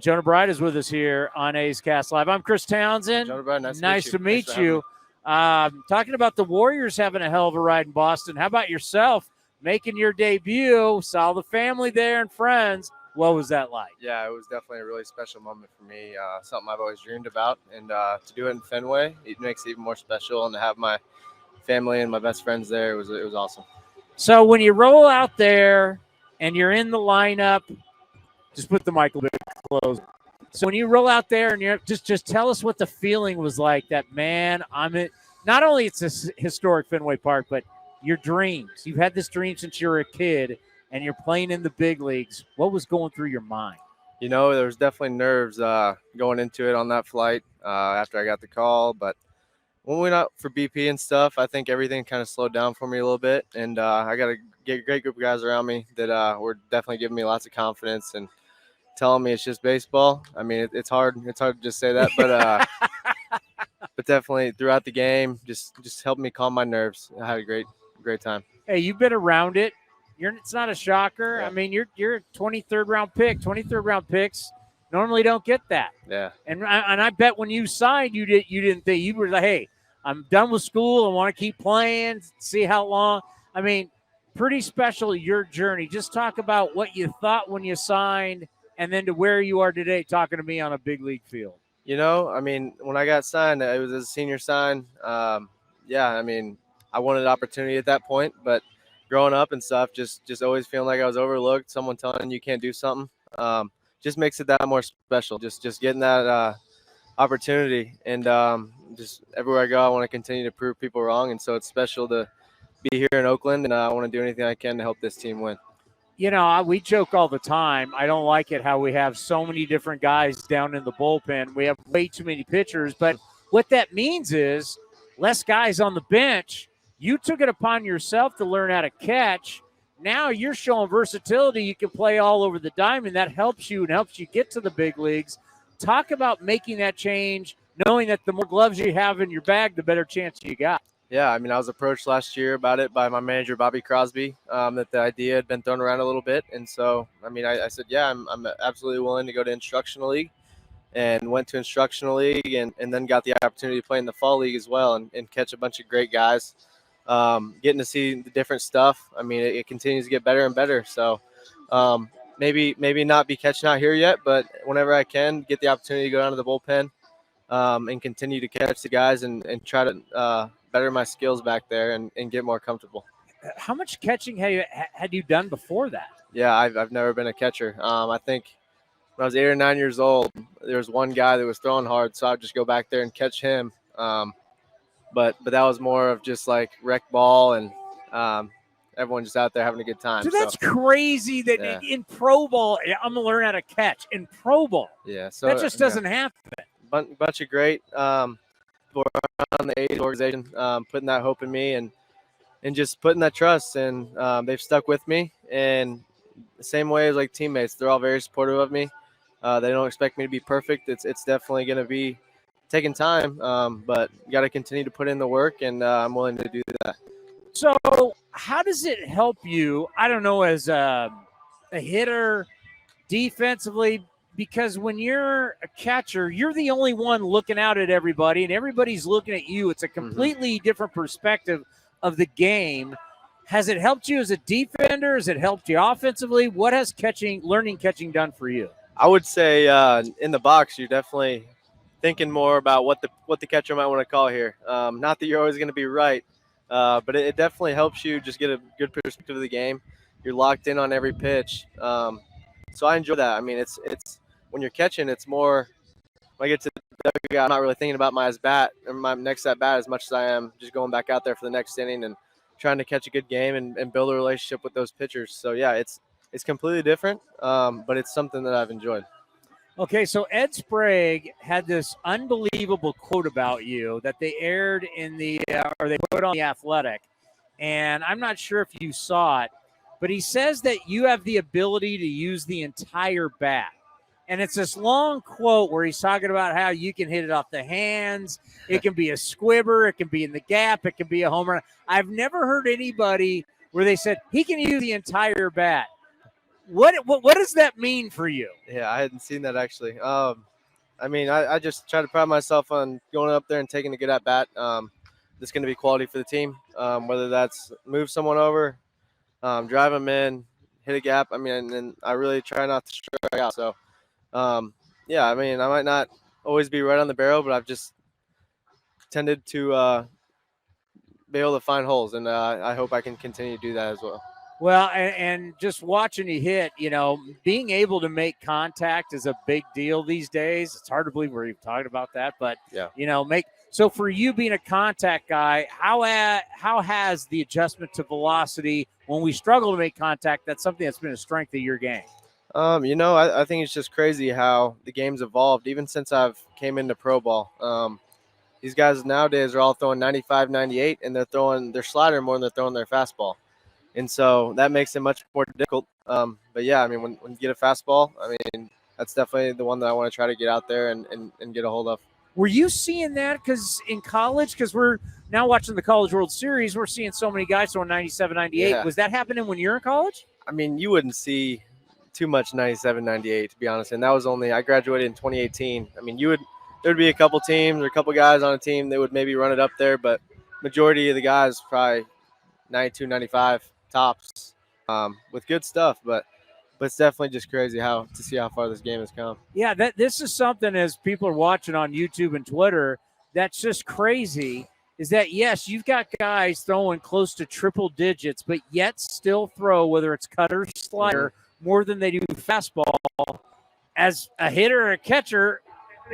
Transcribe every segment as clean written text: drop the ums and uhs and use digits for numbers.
Jonah Bride is with us here on A's Cast Live. I'm Chris Townsend. Jonah Bride, nice to meet you. Talking about the Warriors having a hell of a ride in Boston. How about yourself making your debut? Saw the family there and friends. What was that like? Yeah, it was definitely a really special moment for me. Something I've always dreamed about, and to do it in Fenway, it makes it even more special. And to have my family and my best friends there, it was awesome. So when you roll out there and you're in the lineup, just put the mic a bit close. So when you roll out there and you're just tell us what the feeling was like. That man, not only it's a historic Fenway Park, but your dreams. You've had this dream since you were a kid, and you're playing in the big leagues. What was going through your mind? You know, there was definitely nerves going into it on that flight after I got the call, but when we went out for BP and stuff, I think everything kind of slowed down for me a little bit, and I got a great group of guys around me that were definitely giving me lots of confidence and telling me it's just baseball. I mean, it's hard to just say that, but but definitely throughout the game, just helped me calm my nerves. I had a great time. Hey, you've been around it. It's not a shocker. Yeah. I mean, you're a 23rd round pick. 23rd round picks normally don't get that. Yeah. And I bet when you signed, you didn't think, you were like, hey, I'm done with school. I want to keep playing, see how long. I mean, pretty special your journey. Just talk about what you thought when you signed, and then to where you are today, talking to me on a big league field. You know, I mean, when I got signed, it was as a senior sign. Yeah, I mean, I wanted opportunity at that point, but growing up and stuff, just always feeling like I was overlooked, someone telling you can't do something, just makes it that more special. Just getting that opportunity, and just everywhere I go, I want to continue to prove people wrong, and so it's special to be here in Oakland, and I want to do anything I can to help this team win. You know, we joke all the time. I don't like it how we have so many different guys down in the bullpen. We have way too many pitchers. But what that means is less guys on the bench. You took it upon yourself to learn how to catch. Now you're showing versatility. You can play all over the diamond. That helps you and helps you get to the big leagues. Talk about making that change, knowing that the more gloves you have in your bag, the better chance you got. Yeah, I mean, I was approached last year about it by my manager, Bobby Crosby, that the idea had been thrown around a little bit. And so, I mean, I said, yeah, I'm absolutely willing to go to instructional league, and went to instructional league and then got the opportunity to play in the fall league as well and catch a bunch of great guys, getting to see the different stuff. I mean, it continues to get better and better. So maybe not be catching out here yet, but whenever I can get the opportunity to go down to the bullpen and continue to catch the guys and try to better my skills back there and get more comfortable. How much catching had you done before that? Yeah, I've never been a catcher. I think when I was 8 or 9 years old, there was one guy that was throwing hard, so I'd just go back there and catch him. But that was more of just like rec ball and everyone just out there having a good time. Dude, that's crazy that in pro ball, I'm going to learn how to catch. In pro ball, so that just doesn't happen. Bunch of great on the A's organization, putting that hope in me and just putting that trust, and they've stuck with me. And the same way as like teammates, they're all very supportive of me. They don't expect me to be perfect. It's definitely going to be taking time, but you got to continue to put in the work, and I'm willing to do that. So how does it help you, I don't know, as a hitter defensively? Because when you're a catcher, you're the only one looking out at everybody, and everybody's looking at you. It's a completely different perspective of the game. Has it helped you as a defender? Has it helped you offensively? What has learning catching done for you? I would say in the box, you're definitely thinking more about what the catcher might want to call here. Not that you're always going to be right, but it definitely helps you just get a good perspective of the game. You're locked in on every pitch. So I enjoy that. I mean, it's when you're catching, it's more when I get to the dugout, I'm not really thinking about my next at bat as much as I am just going back out there for the next inning and trying to catch a good game and build a relationship with those pitchers. So yeah, it's completely different, but it's something that I've enjoyed. Okay, so Ed Sprague had this unbelievable quote about you that they aired in or they put on The Athletic, and I'm not sure if you saw it, but he says that you have the ability to use the entire bat. And it's this long quote where he's talking about how you can hit it off the hands. It can be a squibber. It can be in the gap. It can be a home run. I've never heard anybody where they said he can use the entire bat. What does that mean for you? Yeah, I hadn't seen that actually. I mean, I just try to pride myself on going up there and taking a good at bat. That's going to be quality for the team. Whether that's move someone over, drive them in, hit a gap. I mean, and I really try not to strike out. So, yeah, I mean, I might not always be right on the barrel, but I've just tended to be able to find holes, and I hope I can continue to do that as well. Well, and just watching you hit, being able to make contact is a big deal these days. It's hard to believe we're even talking about that, but Yeah. So for you being a contact guy, how has the adjustment to velocity when we struggle to make contact? That's something that's been a strength of your game. I think it's just crazy how the game's evolved, even since I've came into pro ball. These guys nowadays are all throwing 95, 98, and they're throwing their slider more than they're throwing their fastball. And so that makes it much more difficult. But yeah, I mean, when you get a fastball, I mean, that's definitely the one that I want to try to get out there and get a hold of. Were you seeing that because in college? Because we're now watching the College World Series, we're seeing so many guys throwing 97, 98. Yeah. Was that happening when you're in college? I mean, you wouldn't see too much 97, 98, to be honest. And that was I graduated in 2018. I mean, there'd be a couple teams or a couple guys on a team that would maybe run it up there, but majority of the guys probably 92, 95 tops with good stuff. But it's definitely just crazy to see how far this game has come. Yeah, this is something as people are watching on YouTube and Twitter that's just crazy. Is that yes, you've got guys throwing close to triple digits, but yet still throw whether it's cutter, slider, more than they do fastball. As a hitter or a catcher,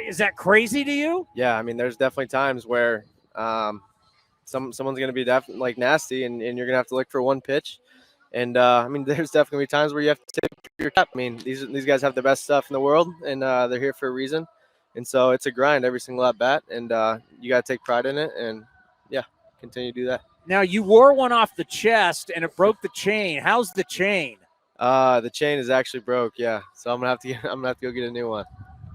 is that crazy to you? Yeah, I mean, there's definitely times where someone's going to be like nasty, and you're going to have to look for one pitch. And I mean, there's definitely going to be times where you have to tip your cap. I mean, these guys have the best stuff in the world, and they're here for a reason. And so it's a grind every single at bat, and you got to take pride in it, and yeah, continue to do that. Now you wore one off the chest, and it broke the chain. How's the chain? The chain is actually broke. Yeah, so I'm gonna have to go get a new one.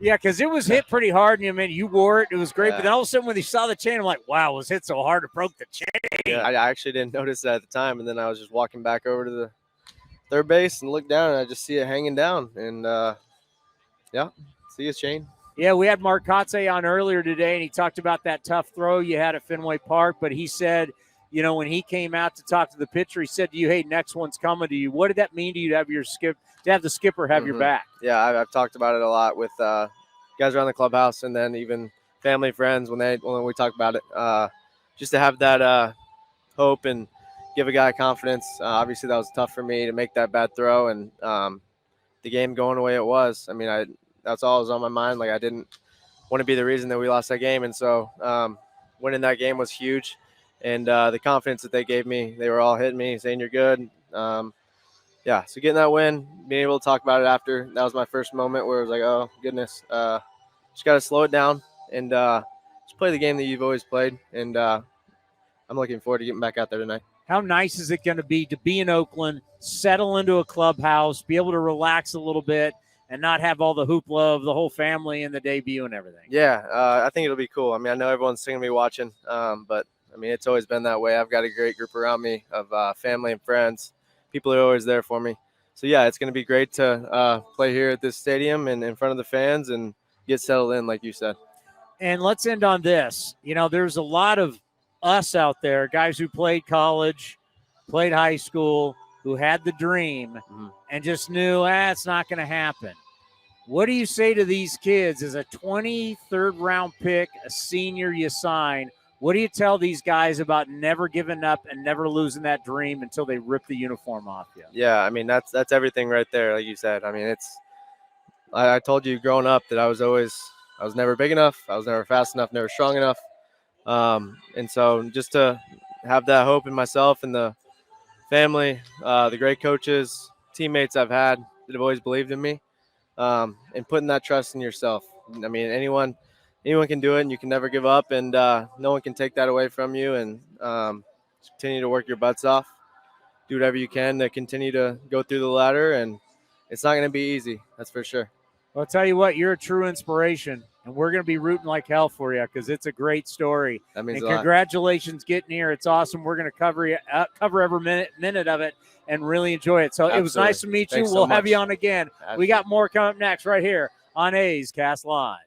Yeah, because it was hit pretty hard, and you wore it. It was great, Yeah. But then all of a sudden when you saw the chain, I'm like, wow, it was hit so hard it broke the chain. Yeah, I actually didn't notice that at the time, and then I was just walking back over to the third base and looked down, and I just see it hanging down, and see his chain. Yeah, we had Mark Kotze on earlier today, and he talked about that tough throw you had at Fenway Park, but he said, when he came out to talk to the pitcher, he said to you, hey, next one's coming to you. What did that mean to you to have the skipper have your back? Yeah, I've talked about it a lot with guys around the clubhouse, and then even family, friends when we talk about it. Just to have that hope and give a guy confidence. Obviously, that was tough for me to make that bad throw, and the game going the way it was. I mean, that's all that was on my mind. Like, I didn't want to be the reason that we lost that game, and so winning that game was huge. And the confidence that they gave me, they were all hitting me, saying you're good. So getting that win, being able to talk about it after, that was my first moment where it was like, oh, goodness. Just got to slow it down and just play the game that you've always played. And I'm looking forward to getting back out there tonight. How nice is it going to be in Oakland, settle into a clubhouse, be able to relax a little bit, and not have all the hoopla of the whole family and the debut and everything? Yeah, I think it'll be cool. I mean, I know everyone's singing me watching, but I mean, it's always been that way. I've got a great group around me of family and friends. People are always there for me. So, yeah, it's going to be great to play here at this stadium and in front of the fans and get settled in, like you said. And let's end on this. There's a lot of us out there, guys who played college, played high school, who had the dream and just knew, it's not going to happen. What do you say to these kids as a 23rd round pick, a senior you sign? What do you tell these guys about never giving up and never losing that dream until they rip the uniform off you? Yeah, I mean, that's everything right there, like you said. I mean, I told you growing up that I was never big enough. I was never fast enough, never strong enough. And so just to have that hope in myself and the family, the great coaches, teammates I've had that have always believed in me, and putting that trust in yourself. I mean, anyone can do it, and you can never give up, and no one can take that away from you. And continue to work your butts off, do whatever you can to continue to go through the ladder, and it's not going to be easy, that's for sure. Well, I'll tell you what, you're a true inspiration. And And we're going to be rooting like hell for you because it's a great story. That means and a lot. congratulations getting here. It's awesome. We're going to cover every minute of it and really enjoy it. So Absolutely. It was nice to meet you. Thanks so we'll have much. you on again. Absolutely. We got more coming up next right here on A's Cast Live.